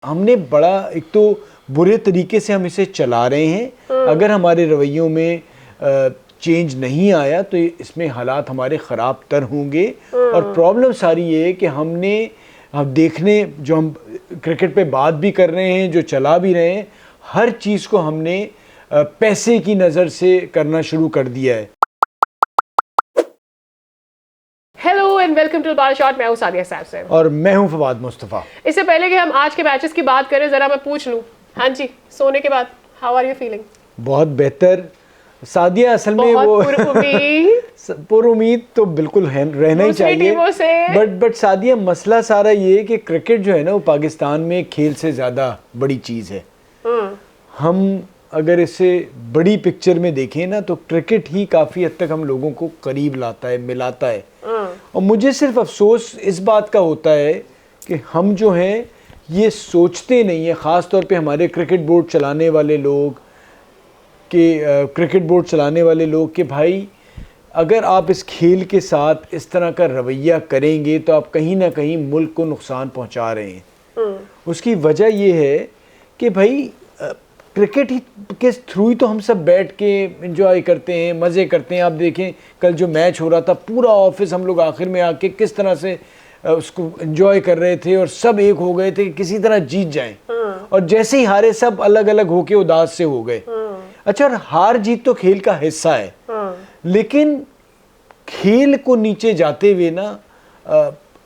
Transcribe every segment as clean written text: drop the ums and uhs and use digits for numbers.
हमने बड़ा एक तो बुरे तरीके से हम इसे चला रहे हैं। अगर हमारे रवैयों में चेंज नहीं आया तो इसमें हालात हमारे ख़राब तर होंगे। और प्रॉब्लम सारी ये है कि हम देखने जो हम क्रिकेट पे बात भी कर रहे हैं, जो चला भी रहे हैं, हर चीज़ को हमने पैसे की नज़र से करना शुरू कर दिया है। हेलो एंड वेलकम टू बाल शॉट। मैं हूं सादिया सैफसन और मैं हूं फवाद मुस्तफ़ा। इससे पहले कि हम आज के मैचेस की बात करें, जरा मैं पूछ लूं, हाँ जी, सोने के बाद हाउ आर यू फीलिंग? बहुत बेहतर सादिया। असल में वो पुरुमीद तो बिल्कुल रहना ही चाहिए, बट सादिया मसला सारा ये है कि क्रिकेट जो है ना वो पाकिस्तान में खेल से ज़्यादा बड़ी चीज़ है। हम अगर इसे बड़ी पिक्चर में देखें ना तो क्रिकेट ही काफ़ी हद तक हम लोगों को करीब लाता है, मिलाता है। और मुझे सिर्फ अफसोस इस बात का होता है कि हम जो हैं ये सोचते नहीं है, ख़ास तौर पे हमारे क्रिकेट बोर्ड चलाने वाले लोग कि भाई अगर आप इस खेल के साथ इस तरह का रवैया करेंगे तो आप कहीं ना कहीं मुल्क को नुकसान पहुंचा रहे हैं। उसकी वजह ये है कि भाई क्रिकेट ही के थ्रू ही तो हम सब बैठ के एंजॉय करते हैं, मज़े करते हैं। आप देखें कल जो मैच हो रहा था, पूरा ऑफिस हम लोग आखिर में आके किस तरह से उसको एंजॉय कर रहे थे और सब एक हो गए थे कि किसी तरह जीत जाएं। और जैसे ही हारे सब अलग अलग होके उदास से हो गए। अच्छा, और हार जीत तो खेल का हिस्सा है, लेकिन खेल को नीचे जाते हुए ना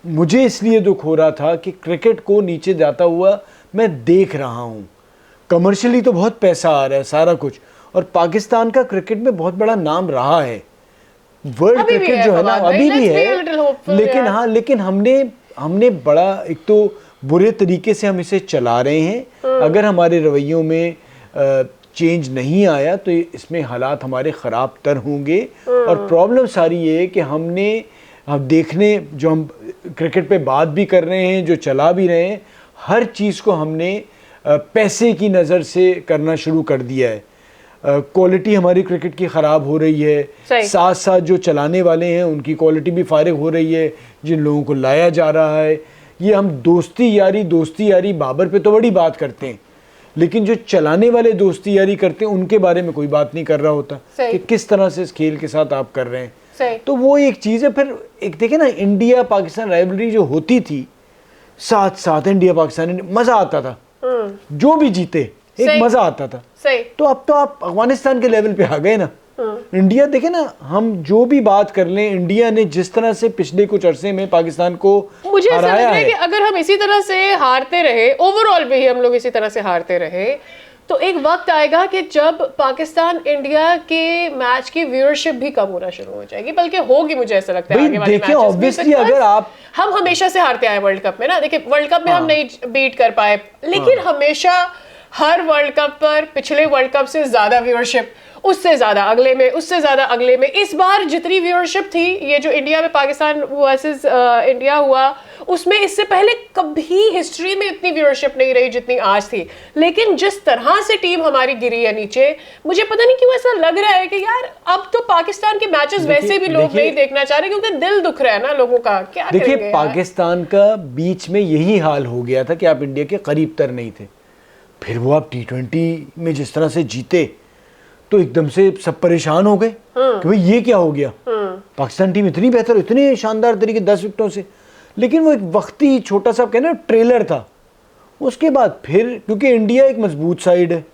मुझे इसलिए दुख हो रहा था कि क्रिकेट को नीचे जाता हुआ मैं देख रहा हूँ। कमर्शियली तो बहुत पैसा आ रहा है, सारा कुछ, और पाकिस्तान का क्रिकेट में बहुत बड़ा नाम रहा है। वर्ल्ड क्रिकेट जो है ना अभी भी है, लेकिन हाँ, लेकिन हमने बड़ा एक तो बुरे तरीके से हम इसे चला रहे हैं। अगर हमारे रवैयों में चेंज नहीं आया तो इसमें हालात हमारे ख़राब तर होंगे। और प्रॉब्लम सारी ये है कि हम देखने जो हम क्रिकेट पे बात भी कर रहे हैं, जो चला भी रहे हैं, हर चीज़ को हमने पैसे की नज़र से करना शुरू कर दिया है। क्वालिटी हमारी क्रिकेट की ख़राब हो रही है, साथ साथ जो चलाने वाले हैं उनकी क्वालिटी भी फारिग हो रही है। जिन लोगों को लाया जा रहा है, ये हम दोस्ती यारी बाबर पे तो बड़ी बात करते हैं, लेकिन जो चलाने वाले दोस्ती यारी करते हैं उनके बारे में कोई बात नहीं कर रहा होता कि किस तरह से इस खेल के साथ आप कर रहे हैं। तो वो एक चीज़ है। फिर एक देखे ना, इंडिया पाकिस्तान राइवलरी जो होती थी, साथ साथ इंडिया पाकिस्तान, मज़ा आता था, जो भी जीते एक मजा आता था। तो अब तो आप अफगानिस्तान के लेवल पे आ गए ना। इंडिया देखे ना, हम जो भी बात कर लें, इंडिया ने जिस तरह से पिछले कुछ अरसे में पाकिस्तान को मुझे ऐसा लग रहा है कि अगर हम इसी तरह से हारते रहे, ओवरऑल भी हम लोग इसी तरह से हारते रहे, तो एक वक्त आएगा कि जब पाकिस्तान इंडिया के मैच की व्यूअरशिप भी कम होना शुरू हो जाएगी, बल्कि होगी, मुझे ऐसा लगता है। आगे वाले मैचेस में अगर हम हमेशा से हारते आए वर्ल्ड कप में ना, देखिए वर्ल्ड कप में हम नहीं बीट कर पाए, लेकिन हमेशा हर वर्ल्ड कप पर पिछले वर्ल्ड कप से ज्यादा व्यूअरशिप, उससे ज्यादा अगले में, उससे ज्यादा अगले में। इस बार जितनी व्यूअरशिप थी, ये जो इंडिया में पाकिस्तान वर्सेस इंडिया हुआ, उसमें इससे पहले कभी हिस्ट्री में इतनी व्यूअरशिप नहीं रही जितनी आज थी। लेकिन जिस तरह से टीम हमारी गिरी है नीचे, मुझे पता नहीं क्यों ऐसा लग रहा है कि यार अब तो पाकिस्तान के मैचेस वैसे भी लोग नहीं देखना चाह रहे, क्योंकि दिल दुख रहा है ना लोगों का। क्या देखिए, पाकिस्तान का बीच में यही हाल हो गया था कि आप इंडिया के करीब तर नहीं थे। फिर वो आप T20 में जिस तरह से जीते तो एकदम से सब परेशान हो गए कि भाई ये क्या हो गया। पाकिस्तान टीम इतनी बेहतर, इतने शानदार तरीके 10 विकेटों से, लेकिन वो एक वक्ती छोटा सा कहना ट्रेलर था। उसके बाद फिर क्योंकि इंडिया एक मजबूत साइड है,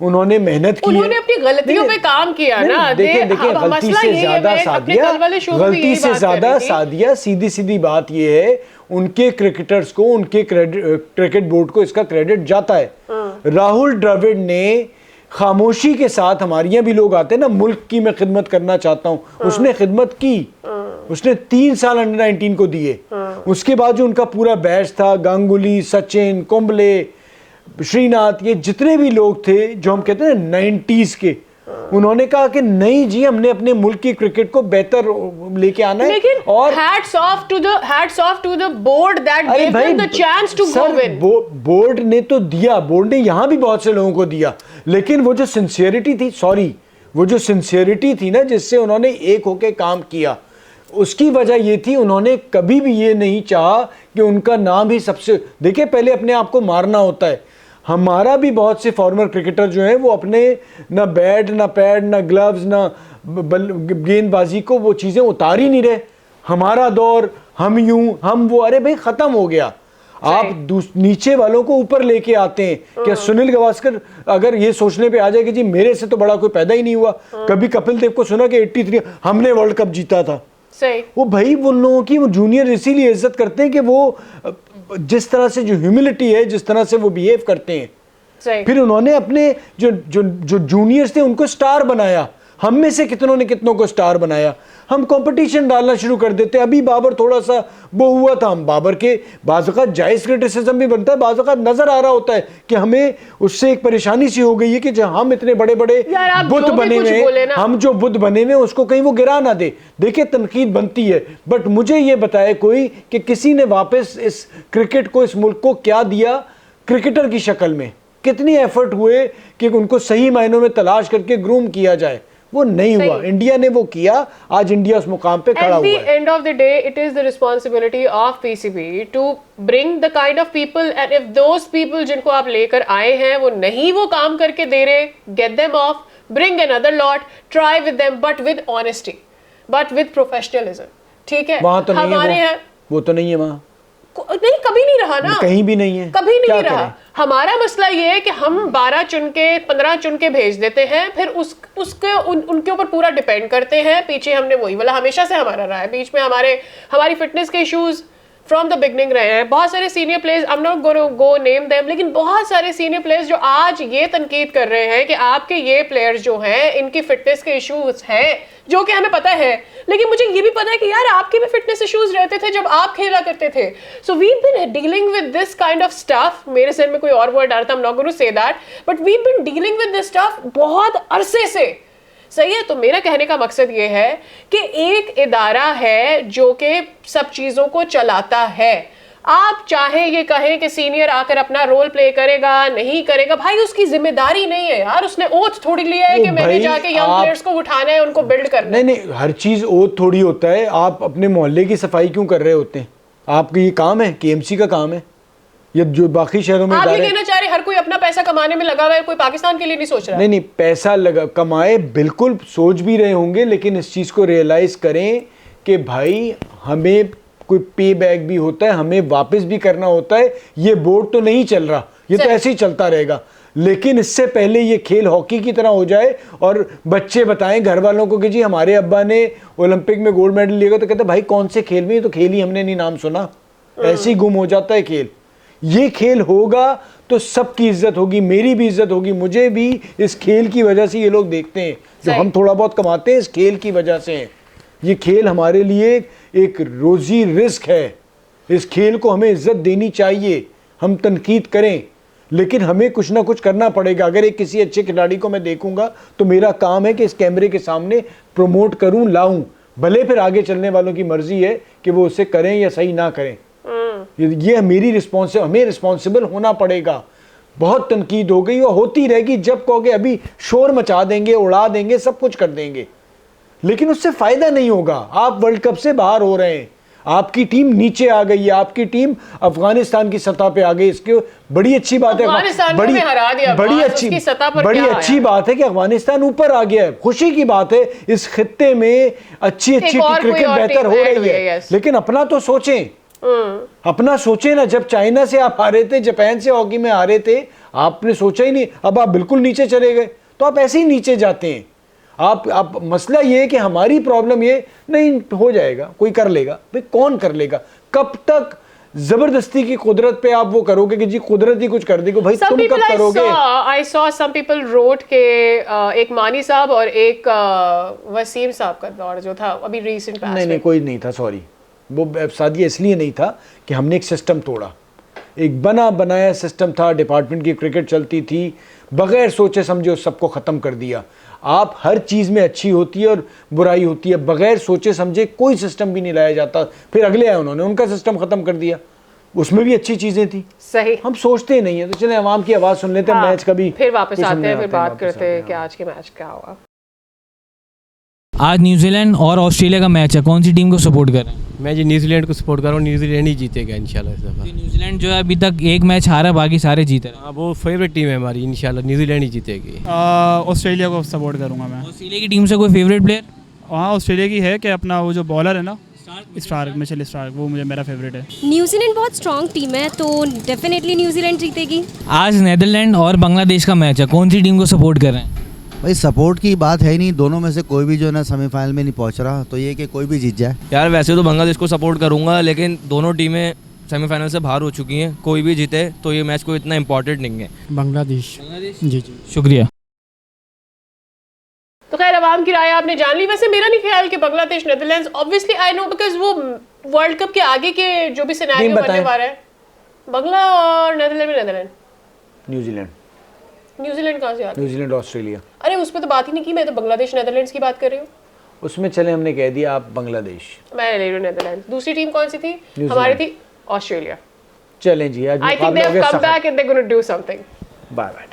उन्होंने मेहनत की, उन्होंने अपनी गलतियों पे काम किया ना। देखिए गलती से ज्यादा सादिया सीधी बात ये है, उनके क्रिकेटर्स को, उनके क्रिकेट बोर्ड को इसका क्रेडिट जाता है। राहुल द्रविड़ ने खामोशी के साथ, हमारे यहाँ भी लोग आते हैं ना, मुल्क की मैं खिदमत करना चाहता हूँ, उसने खिदमत की। उसने 3 साल अंडर 19 को दिए। उसके बाद जो उनका पूरा बैच था, गांगुली, सचिन, कुंबले, श्रीनाथ, ये जितने भी लोग थे जो हम कहते हैं 90s के, उन्होंने कहा कि नहीं जी, हमने अपने मुल्क की क्रिकेट को बेहतर लेके आना है। और hats off to the board that gave them the chance to go win। Board ने तो दिया, बोर्ड ने यहाँ भी बहुत से लोगों को दिया, लेकिन वो जो सिंसियरिटी थी, वो जो सिंसियरिटी थी ना, जिससे उन्होंने एक होके काम किया, उसकी वजह ये थी, उन्होंने कभी भी ये नहीं चाहा कि उनका नाम ही सबसे, देखिए पहले अपने आप को मारना होता है। हमारा भी बहुत से फॉर्मर क्रिकेटर जो हैं वो अपने ना बैट ना पैड ना ग्लव्स ना गेंदबाजी को वो चीज़ें उतार ही नहीं रहे। हमारा दौर, हम यूं हम वो, अरे भाई ख़त्म हो गया। आप नीचे वालों को ऊपर लेके आते हैं। क्या सुनील गावस्कर अगर ये सोचने पे आ जाए कि जी मेरे से तो बड़ा कोई पैदा ही नहीं हुआ, कभी कपिल देव को सुना कि 83 हमने वर्ल्ड कप जीता था। सही। वो भाई उन लोगों की वो जूनियर इसीलिए इज्जत करते हैं कि वो जिस तरह से जो ह्यूमिलिटी है, जिस तरह से वो बिहेव करते हैं। सही। फिर उन्होंने अपने जो जो जो जूनियर्स थे उनको स्टार बनाया। हम में से कितनों ने कितनों को स्टार बनाया। हम कंपटीशन डालना शुरू कर देते। अभी बाबर थोड़ा सा वो हुआ था, हम बाबर के बाज़-औक़ात जायज़ क्रिटिसिज्म भी बनता है, बाज़-औक़ात नजर आ रहा होता है कि हमें उससे एक परेशानी सी हो गई है कि जब हम इतने बड़े बड़े बुत बने हुए, हम जो बुत बने हुए उसको कहीं वो गिरा ना दे। देखिए तनकीद बनती है, बट मुझे ये बताए कोई कि किसी ने वापस इस क्रिकेट को, इस मुल्क को क्या दिया क्रिकेटर की शक्ल में। कितनी एफर्ट हुए कि उनको सही मायनों में तलाश करके ग्रूम किया जाए, वो नहीं हुआ। इंडिया ने वो किया, आज इंडिया उस मुकाम पे खड़ा हुआ है। At the end of the day, it is the responsibility of PCB to bring the kind of people, and if those people जिनको आप लेकर आए हैं वो नहीं वो काम करके दे रहे, get them off, bring another lot, try with them, but with honesty, but with professionalism. ठीक है? वहाँ तो नहीं है वो तो नहीं है वहाँ। नहीं, कभी नहीं रहा ना, कहीं भी नहीं है, कभी नहीं रहा। हमारा मसला ये है कि हम 12 चुन के 15 चुन के भेज देते हैं, फिर उसके उनके ऊपर पूरा डिपेंड करते हैं। पीछे हमने वही वाला हमेशा से हमारा रहा है। बीच में हमारी फिटनेस के इश्यूज फ्रॉम द बिगनिंग रहे हैं। बहुत सारे senior players, I am not gonna go name them, लेकिन बहुत सारे सीनियर प्लेयर्स जो आज ये तनकीद कर रहे हैं कि आपके ये प्लेयर्स जो हैं इनकी फिटनेस के इश्यूज हैं, जो कि हमें पता है, लेकिन मुझे ये भी पता है कि यार आपके भी फिटनेस इश्यूज रहते थे जब आप खेला करते थे। So we been dealing with this kind of stuff. मेरे सर में कोई और वर्ड आ रहा था, I am not gonna say that, but we been dealing with this stuff बहुत अरसे से। सही है? तो मेरा कहने का मकसद ये है कि एक इदारा है जो कि सब चीजों को चलाता है। आप चाहे ये कहें कि सीनियर आकर अपना रोल प्ले करेगा नहीं करेगा, भाई उसकी जिम्मेदारी नहीं है यार। उसने ओथ थोड़ी लिया है कि मैंने जाके यंग प्लेयर्स को उठाना है, उनको बिल्ड करना है। नहीं, हर चीज ओथ थोड़ी होता है। आप अपने मोहल्ले की सफाई क्यों कर रहे होते हैं? आपका ये काम है, KMC का काम है, ये जो बाकी शहरों में आप ये कहना चाह रहे हर कोई अपना पैसा कमाने में लगा हुआ है, कोई पाकिस्तान के लिए नहीं सोच रहा। नहीं, पैसा कमाए, बिल्कुल सोच भी रहे होंगे, लेकिन इस चीज को रियलाइज करें कि भाई हमें कोई पे बैक भी होता है, हमें वापस भी करना होता है। ये बोर्ड तो नहीं चल रहा, ये तो ऐसे ही चलता रहेगा, लेकिन इससे पहले ये खेल हॉकी की तरह हो जाए और बच्चे बताएं घर वालों को कि जी हमारे अब्बा ने ओलंपिक में गोल्ड मेडल लिया, तो कहते भाई कौन से खेल में, ये तो खेल ही हमने नहीं नाम सुना। ऐसे ही गुम हो जाता है खेल। ये खेल होगा तो सबकी इज्जत होगी, मेरी भी इज्जत होगी। मुझे भी इस खेल की वजह से ये लोग देखते हैं, जो हम थोड़ा बहुत कमाते हैं इस खेल की वजह से हैं। ये खेल हमारे लिए एक रोजी रिस्क है। इस खेल को हमें इज्जत देनी चाहिए। हम तनकीद करें, लेकिन हमें कुछ ना कुछ करना पड़ेगा। अगर एक किसी अच्छे खिलाड़ी को मैं देखूंगा तो मेरा काम है कि इस कैमरे के सामने प्रमोट करूं, लाऊं, भले फिर आगे चलने वालों की मर्जी है कि वो उसे करें या सही ना करें। ये मेरी हमें रिस्पॉन्सिबल होना पड़ेगा। बहुत तनकीद हो गई और होती रहेगी। जब कहोगे अभी शोर मचा देंगे, उड़ा देंगे, सब कुछ कर देंगे, लेकिन उससे फायदा नहीं होगा। आप वर्ल्ड कप से बाहर हो रहे हैं, आपकी टीम नीचे आ गई है, आपकी टीम अफगानिस्तान की सत्ता पे आ गई। इसके बड़ी अच्छी बात है, बड़ी अच्छी बात है कि अफगानिस्तान ऊपर आ गया है। खुशी की बात है, इस खित्ते में अच्छी क्रिकेट बेहतर हो रही है। लेकिन अपना तो सोचें, अपना सोचें ना। जब चाइना से आप हारे थे, जापान से हॉकी में हारे थे, आपने सोचा ही नहीं, अब आप बिल्कुल नीचे चले गए, तो आप ऐसे ही नीचे जाते हैं। आप मसला ये है कि हमारी प्रॉब्लम ये नहीं हो जाएगा, कोई कर लेगा। भाई कौन कर लेगा? कब तक जबरदस्ती की कुदरत पे आप वो करोगे कि जी कुदरत ही कुछ कर देगी? भाई तुम कब करोगे? I saw some people wrote के एक मानी साहब और एक वसीम साहब का दौर जो था अभी रिसेंट पास। नहीं, कोई नहीं था, सॉरी। वो सादिया इसलिए नहीं था कि हमने एक सिस्टम तोड़ा। एक बना बनाया सिस्टम था, डिपार्टमेंट की क्रिकेट चलती थी, बगैर सोचे समझे उस सबको ख़त्म कर दिया। आप हर चीज़ में अच्छी होती है और बुराई होती है, बगैर सोचे समझे कोई सिस्टम भी नहीं लाया जाता। फिर अगले आए, उन्होंने उनका सिस्टम ख़त्म कर दिया, उसमें भी अच्छी चीज़ें थी। सही, हम सोचते नहीं है। तो चले आवाम की आवाज़ सुन लेते हैं। मैच का भी फिर वापस आते हैं, फिर बात करते हैं कि आज के मैच क्या हुआ। आज न्यूजीलैंड और ऑस्ट्रेलिया का मैच है, कौन सी टीम को सपोर्ट कर रहे हैं? मैं जी न्यूजीलैंड को सपोर्ट कर रहा हूँ, न्यूजीलैंड ही जीतेगा इंशाल्लाह इस दफ़ा। न्यूजीलैंड जो है अभी तक एक मैच हारा, बाकी सारे जीते रहे। हाँ वो फेवरेट टीम है हमारी, इंशाल्लाह न्यूजीलैंड ही जीतेगी। ऑस्ट्रेलिया को सपोर्ट करूँगा मैं। ऑस्ट्रेलिया की टीम से कोई फेवरेट प्लेयर? वहाँ ऑस्ट्रेलिया की है कि अपना वो जो बॉलर है ना स्टार्क, मिचेल स्टार्क, वो मुझे मेरा फेवरेट है। न्यूजीलैंड बहुत स्ट्रॉन्ग टीम है तो डेफिनेटली न्यूजीलैंड जीतेगी। आज नेदरलैंड और बांग्लादेश का मैच है, कौन सी टीम को सपोर्ट कर रहे हैं? भाई सपोर्ट की बात है ही नहीं, दोनों में से कोई भी जो है ना सेमीफाइनल में नहीं पहुंच रहा, तो ये कि कोई भी जीत जाए। यार वैसे तो बांग्लादेश को सपोर्ट करूंगा, लेकिन दोनों टीमें सेमीफाइनल से बाहर हो चुकी हैं, कोई भी जीते तो ये मैच कोई इतना इंपॉर्टेंट नहीं है। बांग्लादेश। जी जी शुक्रिया। तो खैर अवाम की राय आपने जान ली। वैसे मेरा नहीं ख्याल कि Bangladesh Netherlands, obviously I know because वो वर्ल्ड कप के आगे के जो भी सिनेरियो बनने वाला है, बांग्ला और नेदरलैंड में नेदरलैंड, न्यूजीलैंड। न्यूजीलैंड कहाँ से आ गया? New Zealand Australia. अरे उस पर तो बात ही नहीं की, मैं तो बांग्लादेश नेदरलैंड्स की बात कर रही हूँ। उसमें चले हमने कह दिया आप बांग्लादेश, मैं ले रही हूँ नेदरलैंड। दूसरी टीम कौन सी थी हमारी? थी ऑस्ट्रेलिया। चलें जी, आज I think they have come back and they gonna do something. Bye bye.